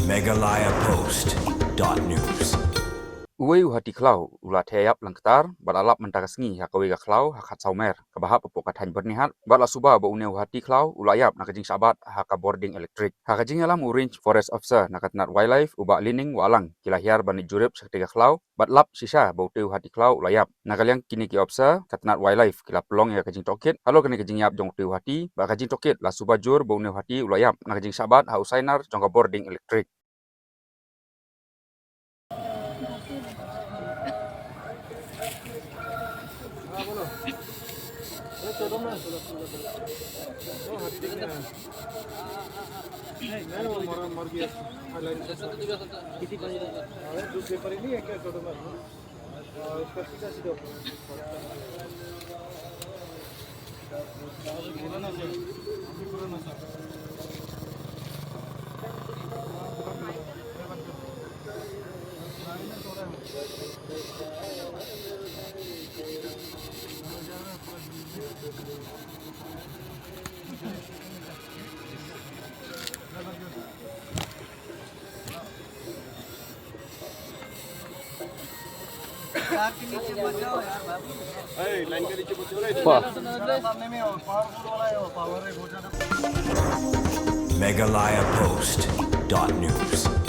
megalayapost.news. Uwe uhati klau ula teyap langktar balap mentagasngi hakawe ga klau hakat saumer kabahap pokat han bernihat bala suba ba une uhati klau ulayap nakajing sabat haka boarding elektrik hakajing alam orange forest officer nakatnat wildlife uba lining walang kilahiar bani jurip saktiga klau batlap sisa ba ute uhati klau ulayap nakaliang kini ki officer katnat wildlife kila pelong ya kajing toket halo kini kajing yap jong ute uhati ba kajing toket la suba jur ba une uhati ulayap nakajing sabat ha usainar jong boarding elektrik. megalayapost.news.